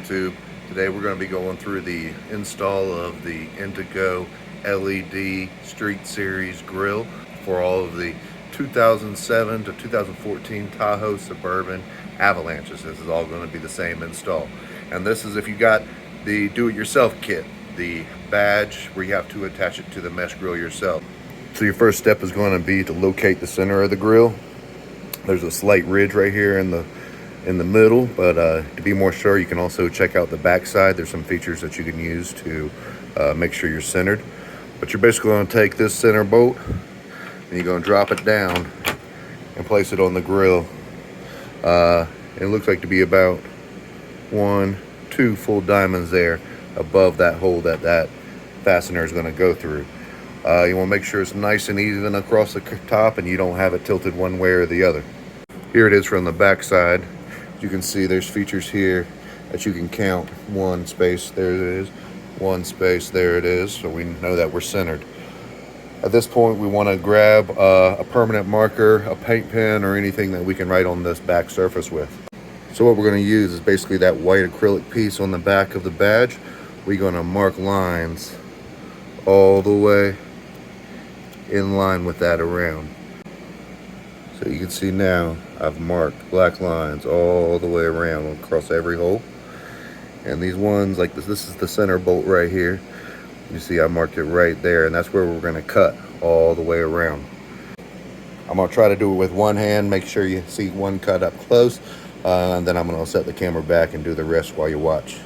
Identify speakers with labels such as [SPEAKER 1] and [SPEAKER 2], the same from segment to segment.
[SPEAKER 1] YouTube. Today we're going to be going through the install of the In2Go LED Street Series grill for all of the 2007 to 2014 Tahoe, Suburban, Avalanches. This is all going to be the same install. And this is if you got the do-it-yourself kit, the badge where you have to attach it to the mesh grill yourself. So your first step is going to be to locate the center of the grill. There's a slight ridge right here in the middle, but to be more sure, you can also check out the back side. There's some features that you can use to make sure you're centered. But you're basically going to take this center bolt and you're going to drop it down and place it on the grill. It looks like to be about 2 full diamonds there above that hole that fastener is going to go through. You want to make sure it's nice and even across the top and you don't have it tilted one way or the other. Here it is from the back side. You can see there's features here that you can count. 1 space, there it is. 1 space, there it is. So we know that we're centered. At this point, we want to grab a permanent marker, a paint pen, or anything that we can write on this back surface with. So what we're going to use is basically that white acrylic piece on the back of the badge. We're going to mark lines all the way in line with that around. So you can see now I've marked black lines all the way around across every hole. And these ones like this is the center bolt right here. You see I marked it right there, and that's where we're going to cut all the way around. I'm going to try to do it with one hand, make sure you see one cut up close, and then I'm going to set the camera back and do the rest while you watch.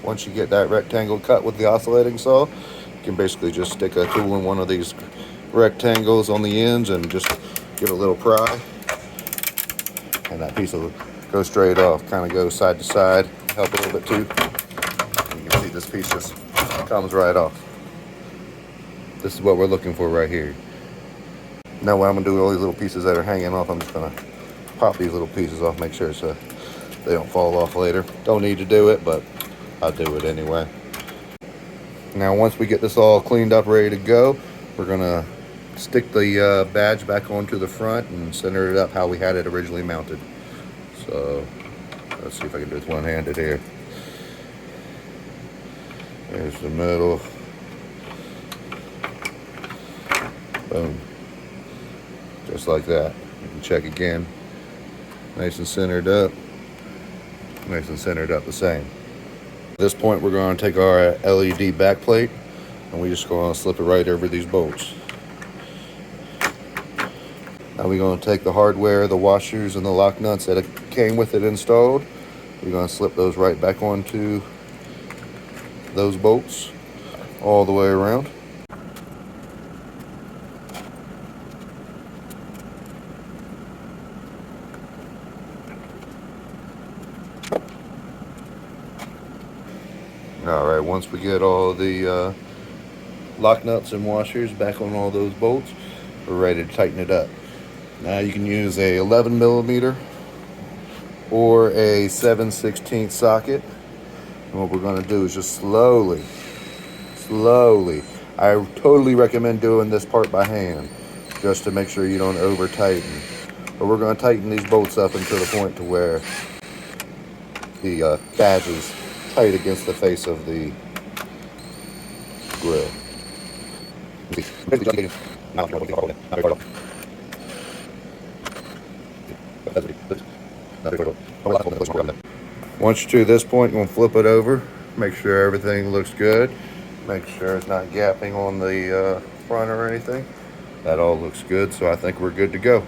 [SPEAKER 1] Once you get that rectangle cut with the oscillating saw, you can basically just stick a tool in one of these rectangles on the ends and just give it a little pry. And that piece will go straight off, kind of go side to side, help a little bit too. And you can see this piece just comes right off. This is what we're looking for right here. Now what I'm going to do with all these little pieces that are hanging off, I'm just going to pop these little pieces off, make sure so they don't fall off later. Don't need to do it, but I'll do it anyway. Now once we get this all cleaned up, ready to go, we're going to stick the badge back onto the front and center it up how we had it originally mounted. So let's see if I can do it one-handed here. There's the middle. Boom. Just like that. You can check again. Nice and centered up. Nice and centered up the same. At this point, we're going to take our LED backplate and we're just going to slip it right over these bolts. Now we're going to take the hardware, the washers, and the lock nuts that came with it installed. We're going to slip those right back onto those bolts all the way around. Alright, once we get all the lock nuts and washers back on all those bolts, we're ready to tighten it up. Now you can use a 11mm or a 7/16 socket. And what we're going to do is just slowly, I totally recommend doing this part by hand, just to make sure you don't over tighten. But we're going to tighten these bolts up until the point to where the badge is tight against the face of the grill. Once you're to this point, you're going to flip it over, make sure everything looks good, make sure it's not gapping on the front or anything. That all looks good, so I think we're good to go.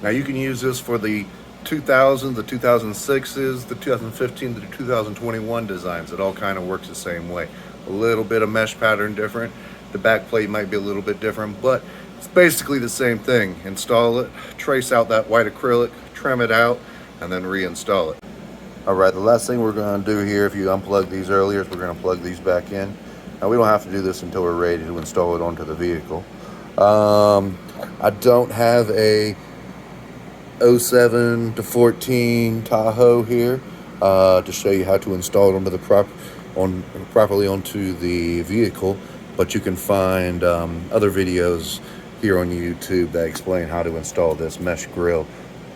[SPEAKER 1] Now you can use this for the 2000s, the 2006s, the 2015 to the 2021 designs. It all kind of works the same way. A little bit of mesh pattern different. The back plate might be a little bit different, but It's basically the same thing. Install it, trace out that white acrylic, trim it out, and then reinstall it. All right, the last thing we're going to do here, if you unplugged these earlier, is we're going to plug these back in. Now, we don't have to do this until we're ready to install it onto the vehicle. I don't have a 07 to 14 Tahoe here to show you how to install it onto the properly onto the vehicle, but you can find other videos here on YouTube that explain how to install this mesh grille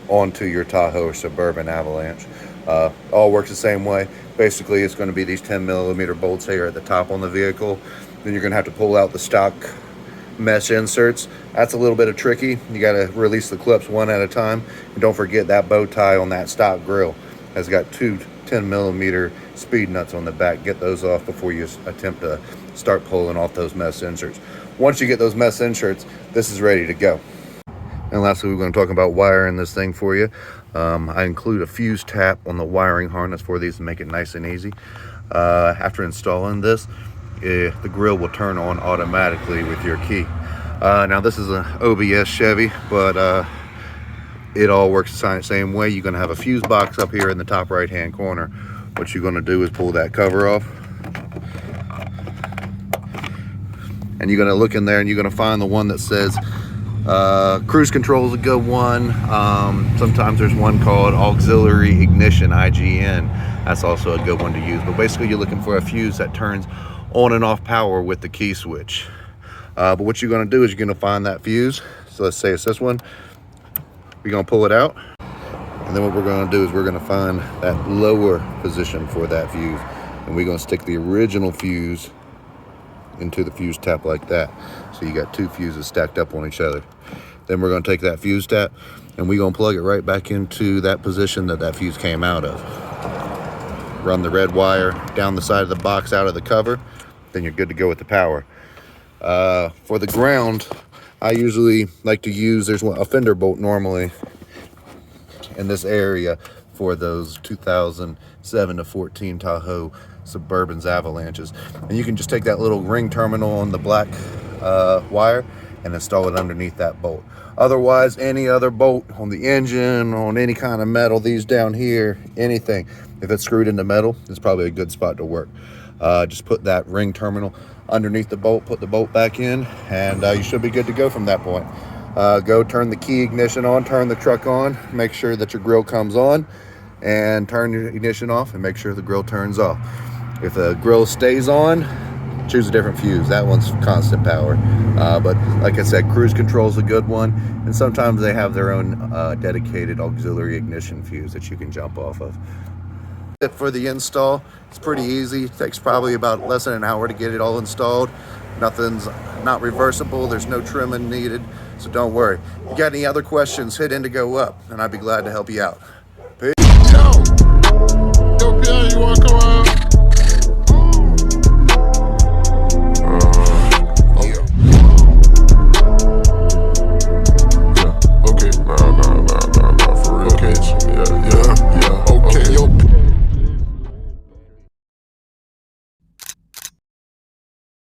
[SPEAKER 1] onto your Tahoe or Suburban Avalanche. All works the same way. Basically, it's going to be these 10mm bolts here at the top on the vehicle. Then you're going to have to pull out the stock mesh inserts. That's a little bit of tricky. You got to release the clips one at a time. And don't forget that bow tie on that stock grill has got two 10mm speed nuts on the back. Get those off before you attempt to start pulling off those mesh inserts. Once you get those mesh inserts, this is ready to go. And lastly, we're going to talk about wiring this thing for you. I include a fuse tap on the wiring harness for these to make it nice and easy. After installing this, the grill will turn on automatically with your key. Now this is an OBS Chevy, but it all works the same way. You're going to have a fuse box up here in the top right hand corner. What you're going to do is pull that cover off, and you're going to look in there and you're going to find the one that says cruise control is a good one. Sometimes there's one called auxiliary ignition, IGN. That's also a good one to use. But basically you're looking for a fuse that turns on and off power with the key switch. But what you're going to do is you're going to find that fuse. So let's say it's this one. We're going to pull it out, and then what we're going to do is we're going to find that lower position for that fuse, and we're going to stick the original fuse into the fuse tap like that. So you got two fuses stacked up on each other. Then we're going to take that fuse tap and we're going to plug it right back into that position that that fuse came out of. Run the red wire down the side of the box out of the cover, then you're good to go with the power. For the ground, I usually like to use, there's a fender bolt normally in this area for those 2007 to 14 Tahoe Suburbans Avalanches, and you can just take that little ring terminal on the black wire and install it underneath that bolt. Otherwise, any other bolt on the engine, on any kind of metal, these down here, anything, if it's screwed into metal, it's probably a good spot to work. Just put that ring terminal underneath the bolt, put the bolt back in, and you should be good to go from that point. Go turn the key ignition on, turn the truck on, make sure that your grill comes on, and turn your ignition off and make sure the grill turns off. If the grill stays on, choose a different fuse. That one's constant power. But like I said, cruise control is a good one, and sometimes they have their own dedicated auxiliary ignition fuse that you can jump off of. For the install, it's pretty easy. It takes probably about less than an hour to get it all installed. Nothing's not reversible. There's no trimming needed, so don't worry. If you got any other questions, hit In2Go up, and I'd be glad to help you out.